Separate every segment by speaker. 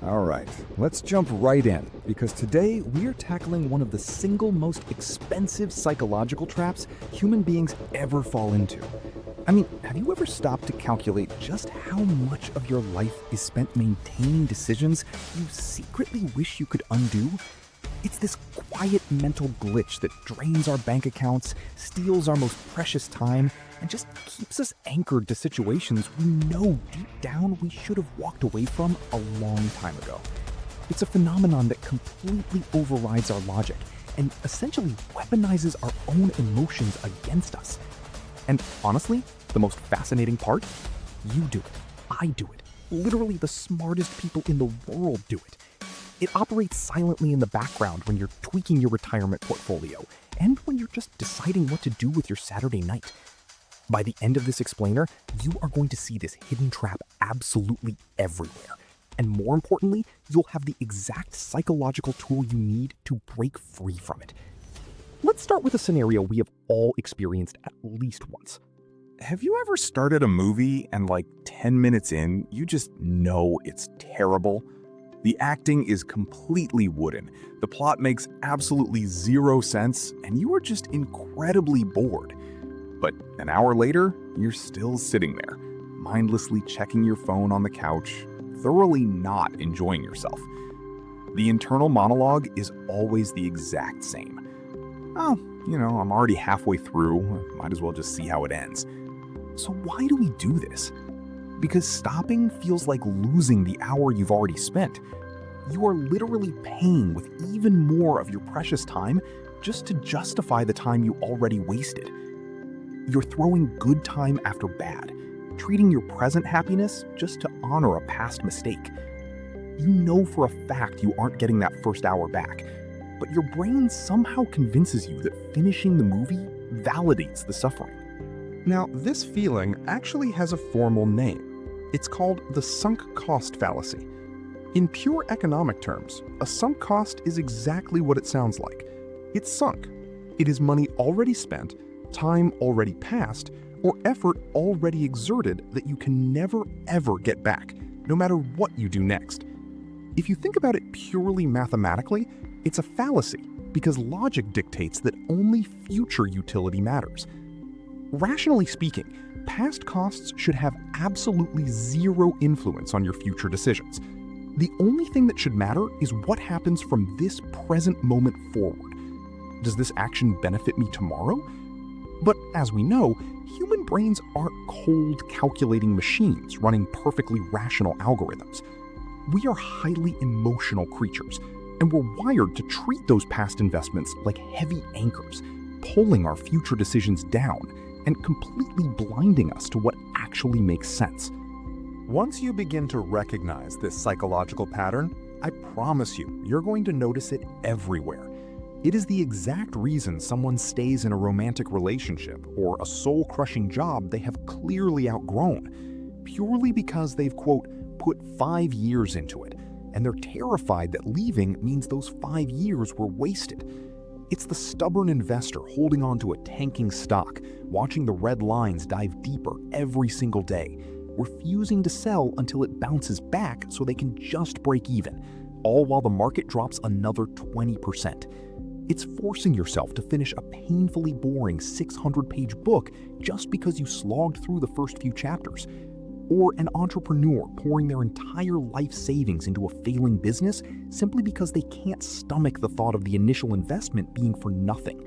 Speaker 1: All right, let's jump right in, because today we're tackling one of the single most expensive psychological traps human beings ever fall into. I mean, have you ever stopped to calculate just how much of your life is spent maintaining decisions you secretly wish you could undo? It's this quiet mental glitch that drains our bank accounts, steals our most precious time, and just keeps us anchored to situations we know deep down we should have walked away from a long time ago. It's a phenomenon that completely overrides our logic and essentially weaponizes our own emotions against us. And honestly, the most fascinating part? You do it. I do it. Literally the smartest people in the world do it. It operates silently in the background when you're tweaking your retirement portfolio and when you're just deciding what to do with your Saturday night. By the end of this explainer, you are going to see this hidden trap absolutely everywhere. And more importantly, you'll have the exact psychological tool you need to break free from it. Let's start with a scenario we have all experienced at least once.
Speaker 2: Have you ever started a movie and 10 minutes in, you just know it's terrible? The acting is completely wooden, the plot makes absolutely zero sense, and you are just incredibly bored. But an hour later, you're still sitting there, mindlessly checking your phone on the couch, thoroughly not enjoying yourself. The internal monologue is always the exact same. Oh, I'm already halfway through, might as well just see how it ends. So why do we do this? Because stopping feels like losing the hour you've already spent. You are literally paying with even more of your precious time just to justify the time you already wasted. You're throwing good time after bad, treating your present happiness just to honor a past mistake. You know for a fact you aren't getting that first hour back, but your brain somehow convinces you that finishing the movie validates the suffering.
Speaker 3: Now, this feeling actually has a formal name. It's called the sunk cost fallacy. In pure economic terms, a sunk cost is exactly what it sounds like. It's sunk. It is money already spent, time already passed, or effort already exerted that you can never ever get back, no matter what you do next. If you think about it purely mathematically, it's a fallacy because logic dictates that only future utility matters. Rationally speaking, past costs should have absolutely zero influence on your future decisions. The only thing that should matter is what happens from this present moment forward. Does this action benefit me tomorrow? But as we know, human brains aren't cold, calculating machines running perfectly rational algorithms. We are highly emotional creatures, and we're wired to treat those past investments like heavy anchors, pulling our future decisions down and completely blinding us to what actually makes sense.
Speaker 4: Once you begin to recognize this psychological pattern, I promise you're going to notice it everywhere. It is the exact reason someone stays in a romantic relationship or a soul-crushing job they have clearly outgrown, purely because they've, quote, put 5 years into it, and they're terrified that leaving means those 5 years were wasted. It's the stubborn investor holding on to a tanking stock, watching the red lines dive deeper every single day, refusing to sell until it bounces back so they can just break even, all while the market drops another 20%. It's forcing yourself to finish a painfully boring 600-page book just because you slogged through the first few chapters. Or an entrepreneur pouring their entire life savings into a failing business simply because they can't stomach the thought of the initial investment being for nothing.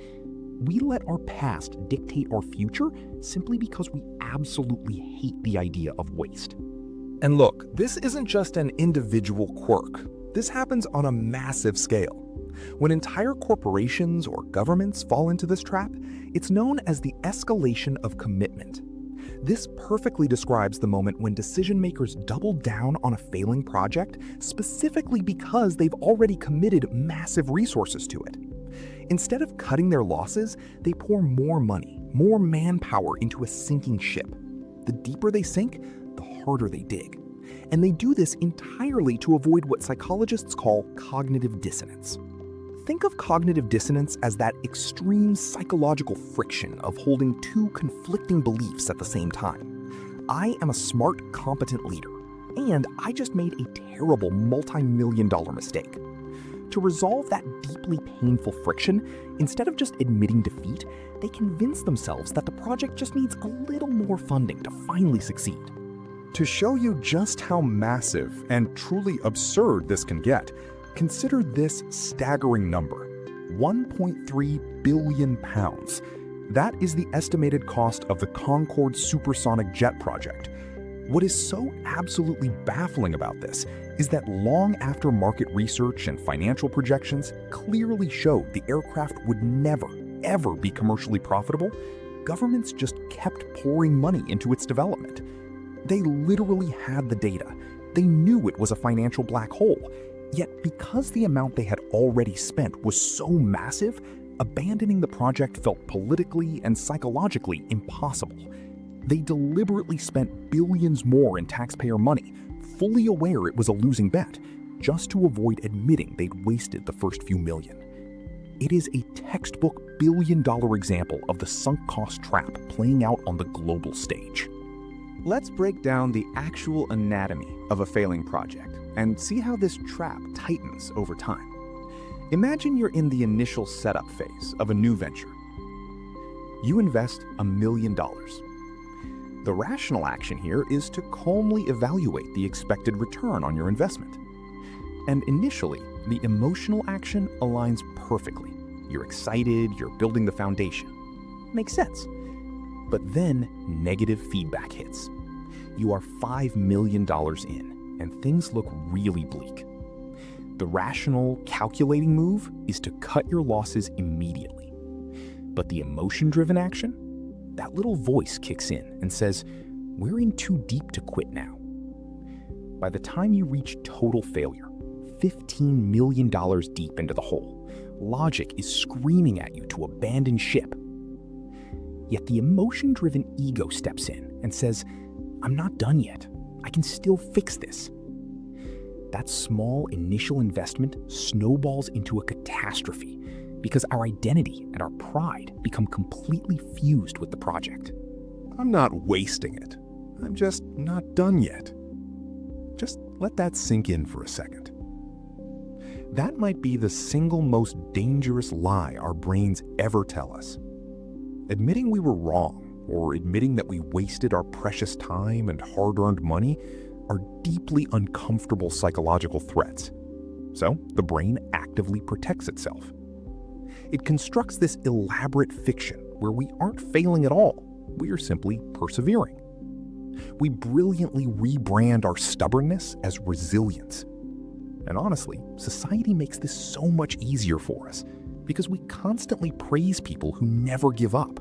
Speaker 4: We let our past dictate our future simply because we absolutely hate the idea of waste.
Speaker 3: And look, this isn't just an individual quirk. This happens on a massive scale. When entire corporations or governments fall into this trap, it's known as the escalation of commitment. This perfectly describes the moment when decision makers double down on a failing project specifically because they've already committed massive resources to it. Instead of cutting their losses, they pour more money, more manpower into a sinking ship. The deeper they sink, the harder they dig. And they do this entirely to avoid what psychologists call cognitive dissonance. Think of cognitive dissonance as that extreme psychological friction of holding two conflicting beliefs at the same time. I am a smart, competent leader,
Speaker 5: and I just made a terrible multi-million-dollar mistake. To resolve that deeply painful friction, instead of just admitting defeat, they convince themselves that the project just needs a little more funding to finally succeed.
Speaker 3: To show you just how massive and truly absurd this can get, consider this staggering number: 1.3 billion pounds. That is the estimated cost of the Concorde supersonic jet project. What is so absolutely baffling about this is that long after market research and financial projections clearly showed the aircraft would never, ever be commercially profitable, governments just kept pouring money into its development. They literally had the data. They knew it was a financial black hole. Yet because the amount they had already spent was so massive, abandoning the project felt politically and psychologically impossible. They deliberately spent billions more in taxpayer money, fully aware it was a losing bet, just to avoid admitting they'd wasted the first few million. It is a textbook billion-dollar example of the sunk cost trap playing out on the global stage.
Speaker 1: Let's break down the actual anatomy of a failing project and see how this trap tightens over time. Imagine you're in the initial setup phase of a new venture. You invest $1 million. The rational action here is to calmly evaluate the expected return on your investment. And initially, the emotional action aligns perfectly. You're excited, you're building the foundation. Makes sense. But then negative feedback hits. You are $5 million in, and things look really bleak. The rational, calculating move is to cut your losses immediately. But the emotion-driven action? That little voice kicks in and says, "We're in too deep to quit now." By the time you reach total failure, $15 million deep into the hole, logic is screaming at you to abandon ship. Yet the emotion-driven ego steps in and says, "I'm not done yet. I can still fix this." That small initial investment snowballs into a catastrophe because our identity and our pride become completely fused with the project.
Speaker 3: I'm not wasting it. I'm just not done yet. Just let that sink in for a second. That might be the single most dangerous lie our brains ever tell us. Admitting we were wrong, or admitting that we wasted our precious time and hard-earned money, are deeply uncomfortable psychological threats. So the brain actively protects itself. It constructs this elaborate fiction where we aren't failing at all, we are simply persevering. We brilliantly rebrand our stubbornness as resilience. And honestly, society makes this so much easier for us because we constantly praise people who never give up.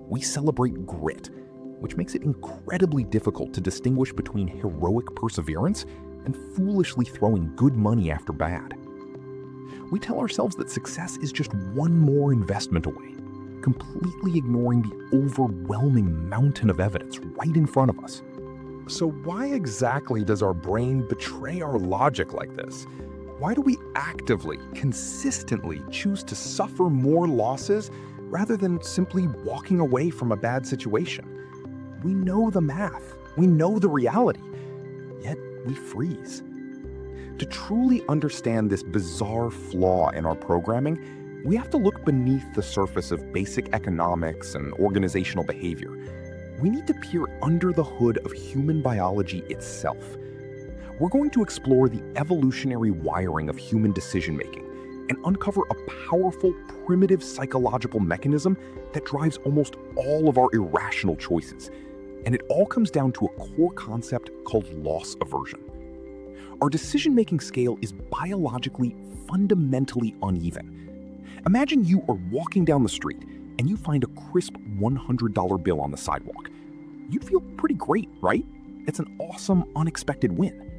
Speaker 3: We celebrate grit, which makes it incredibly difficult to distinguish between heroic perseverance and foolishly throwing good money after bad. We tell ourselves that success is just one more investment away, completely ignoring the overwhelming mountain of evidence right in front of us. So why exactly does our brain betray our logic like this? Why do we actively, consistently choose to suffer more losses rather than simply walking away from a bad situation? We know the math, we know the reality, yet we freeze. To truly understand this bizarre flaw in our programming, we have to look beneath the surface of basic economics and organizational behavior. We need to peer under the hood of human biology itself. We're going to explore the evolutionary wiring of human decision-making and uncover a powerful, primitive psychological mechanism that drives almost all of our irrational choices. And it all comes down to a core concept called loss aversion. Our decision-making scale is biologically fundamentally uneven. Imagine you are walking down the street and you find a crisp $100 bill on the sidewalk. You'd feel pretty great, right? It's an awesome, unexpected win.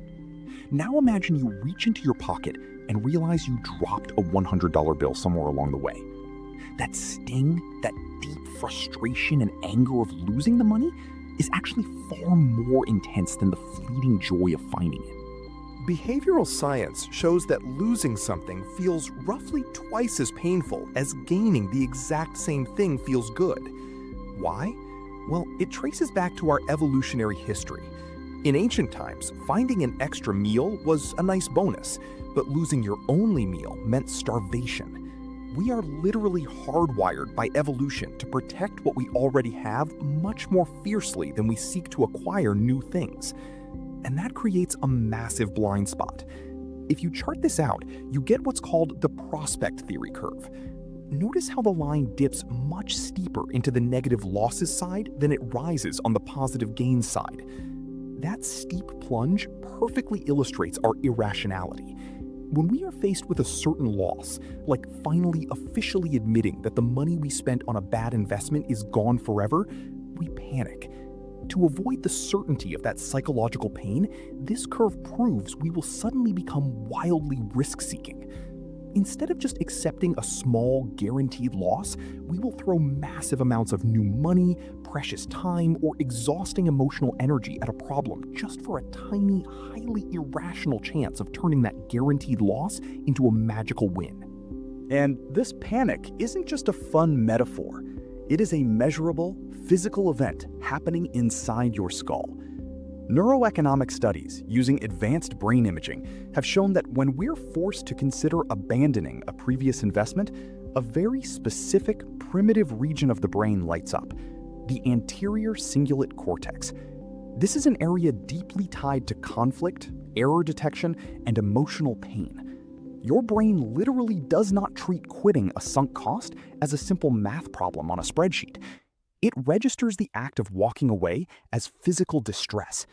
Speaker 3: Now imagine you reach into your pocket and realize you dropped a $100 bill somewhere along the way. That sting, that deep frustration and anger of losing the money is actually far more intense than the fleeting joy of finding it. Behavioral science shows that losing something feels roughly twice as painful as gaining the exact same thing feels good. Why? Well, it traces back to our evolutionary history.
Speaker 5: In ancient times, finding an extra meal was a nice bonus, but losing your only meal meant starvation. We are literally hardwired by evolution to protect what we already have much more fiercely than we seek to acquire new things. And that creates a massive blind spot. If you chart this out, you get what's called the prospect theory curve. Notice how the line dips much steeper into the negative losses side than it rises on the positive gains side. That steep plunge perfectly illustrates our irrationality. When we are faced with a certain loss, like finally officially admitting that the money we spent on a bad investment is gone forever, we panic. To avoid the certainty of that psychological pain, this curve proves we will suddenly become wildly risk-seeking. Instead of just accepting a small, guaranteed loss, we will throw massive amounts of new money, precious time, or exhausting emotional energy at a problem just for a tiny, highly irrational chance of turning that guaranteed loss into a magical win.
Speaker 1: And this panic isn't just a fun metaphor. It is a measurable, physical event happening inside your skull. Neuroeconomic studies using advanced brain imaging have shown that when we're forced to consider abandoning a previous investment, a very specific, primitive region of the brain lights up, the anterior cingulate cortex. This is an area deeply tied to conflict, error detection, and emotional pain. Your brain literally does not treat quitting a sunk cost as a simple math problem on a spreadsheet. It registers the act of walking away as physical distress.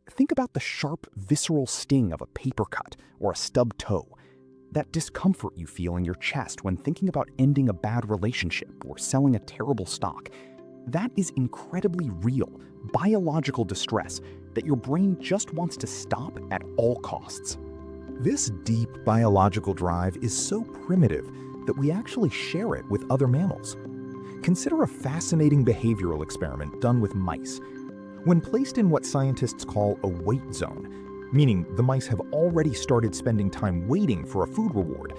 Speaker 1: Think about the sharp, visceral sting of a paper cut or a stubbed toe. That discomfort you feel in your chest when thinking about ending a bad relationship or selling a terrible stock. That is incredibly real, biological distress that your brain just wants to stop at all costs.
Speaker 4: This deep biological drive is so primitive that we actually share it with other mammals. Consider a fascinating behavioral experiment done with mice. When placed in what scientists call a wait zone, meaning the mice have already started spending time waiting for a food reward,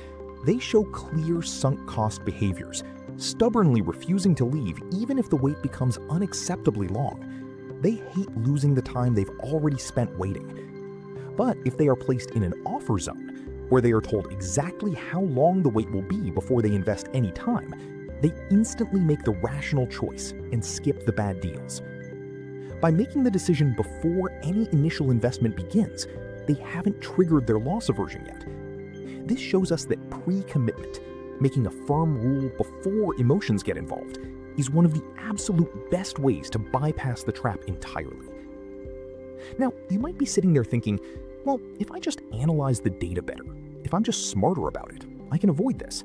Speaker 4: they show clear sunk cost behaviors, stubbornly refusing to leave even if the wait becomes unacceptably long. They hate losing the time they've already spent waiting. But if they are placed in an offer zone, where they are told exactly how long the wait will be before they invest any time, they instantly make the rational choice and skip the bad deals. By making the decision before any initial investment begins, they haven't triggered their loss aversion yet. This shows us that pre-commitment, making a firm rule before emotions get involved, is one of the absolute best ways to bypass the trap entirely. Now, you might be sitting there thinking, well, if I just analyze the data better, if I'm just smarter about it, I can avoid this.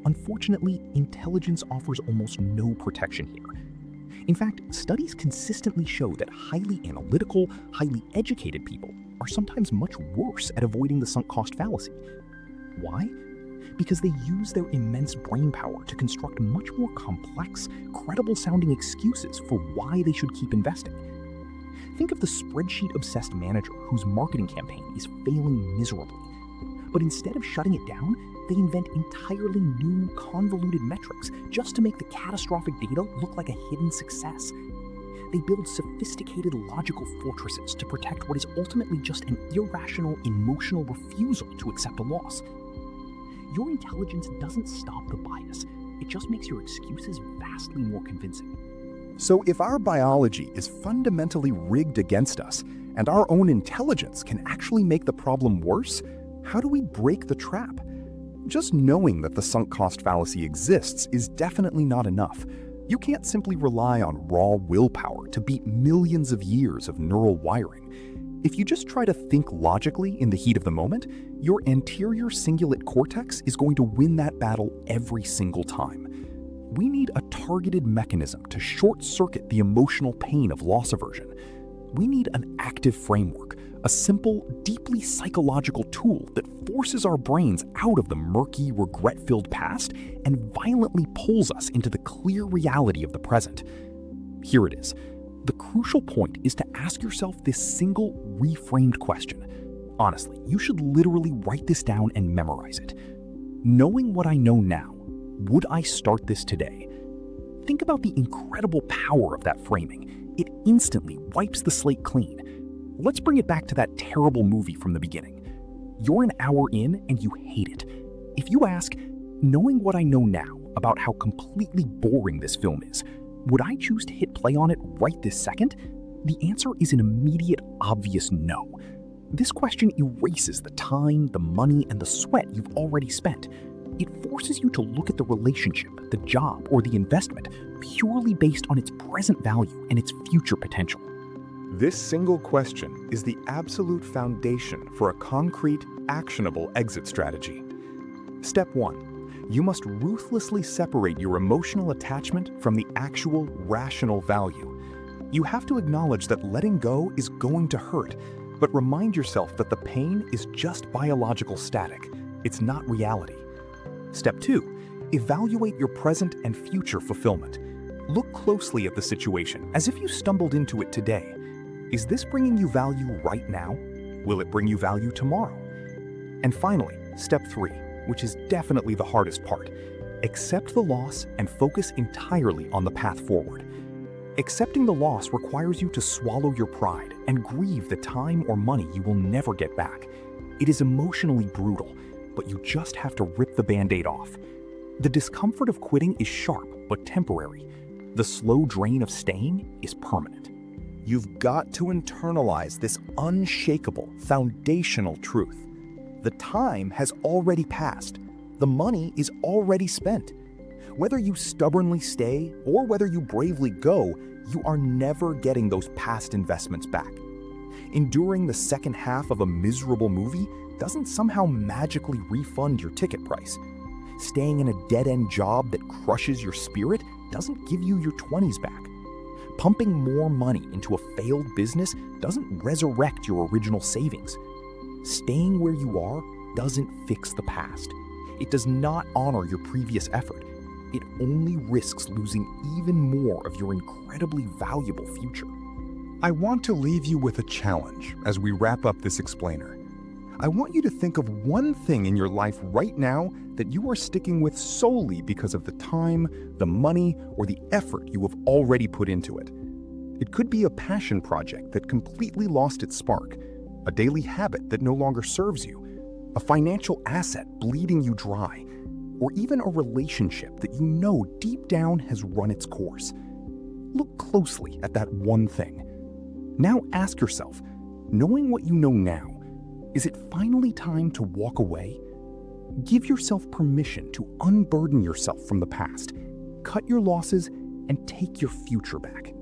Speaker 4: Unfortunately, intelligence offers almost no protection here. In fact, studies consistently show that highly analytical, highly educated people are sometimes much worse at avoiding the sunk cost fallacy. Why? Because they use their immense brain power to construct much more complex, credible-sounding excuses for why they should keep investing. Think of the spreadsheet-obsessed manager whose marketing campaign is failing miserably. But instead of shutting it down, they invent entirely new, convoluted metrics just to make the catastrophic data look like a hidden success. They build sophisticated logical fortresses to protect what is ultimately just an irrational, emotional refusal to accept a loss. Your intelligence doesn't stop the bias. It just makes your excuses vastly more convincing.
Speaker 3: So if our biology is fundamentally rigged against us, and our own intelligence can actually make the problem worse, how do we break the trap? Just knowing that the sunk cost fallacy exists is definitely not enough. You can't simply rely on raw willpower to beat millions of years of neural wiring. If you just try to think logically in the heat of the moment, your anterior cingulate cortex is going to win that battle every single time. We need a targeted mechanism to short-circuit the emotional pain of loss aversion. We need an active framework, a simple, deeply psychological tool that forces our brains out of the murky, regret-filled past and violently pulls us into the clear reality of the present. Here it is. The crucial point is to ask yourself this single, reframed question. Honestly, you should literally write this down and memorize it. Knowing what I know now, would I start this today? Think about the incredible power of that framing. It instantly wipes the slate clean.
Speaker 5: Let's bring it back to that terrible movie from the beginning. You're an hour in and you hate it. If you ask, knowing what I know now about how completely boring this film is, would I choose to hit play on it right this second? The answer is an immediate, obvious no. This question erases the time, the money, and the sweat you've already spent. It forces you to look at the relationship, the job, or the investment purely based on its present value and its future potential.
Speaker 4: This single question is the absolute foundation for a concrete, actionable exit strategy. Step 1. You must ruthlessly separate your emotional attachment from the actual rational value. You have to acknowledge that letting go is going to hurt, but remind yourself that the pain is just biological static. It's not reality. Step 2. Evaluate your present and future fulfillment. Look closely at the situation as if you stumbled into it today. Is this bringing you value right now? Will it bring you value tomorrow? And finally, step 3, which is definitely the hardest part. Accept the loss and focus entirely on the path forward. Accepting the loss requires you to swallow your pride and grieve the time or money you will never get back. It is emotionally brutal, but you just have to rip the Band-Aid off. The discomfort of quitting is sharp but temporary. The slow drain of staying is permanent.
Speaker 3: You've got to internalize this unshakable, foundational truth. The time has already passed. The money is already spent. Whether you stubbornly stay or whether you bravely go, you are never getting those past investments back. Enduring the second half of a miserable movie doesn't somehow magically refund your ticket price. Staying in a dead-end job that crushes your spirit doesn't give you your 20s back. Pumping more money into a failed business doesn't resurrect your original savings. Staying where you are doesn't fix the past. It does not honor your previous effort. It only risks losing even more of your incredibly valuable future.
Speaker 4: I want to leave you with a challenge as we wrap up this explainer. I want you to think of one thing in your life right now that you are sticking with solely because of the time, the money, or the effort you have already put into it. It could be a passion project that completely lost its spark, a daily habit that no longer serves you, a financial asset bleeding you dry, or even a relationship that you know deep down has run its course. Look closely at that one thing. Now ask yourself, knowing what you know now, is it finally time to walk away? Give yourself permission to unburden yourself from the past, cut your losses, and take your future back.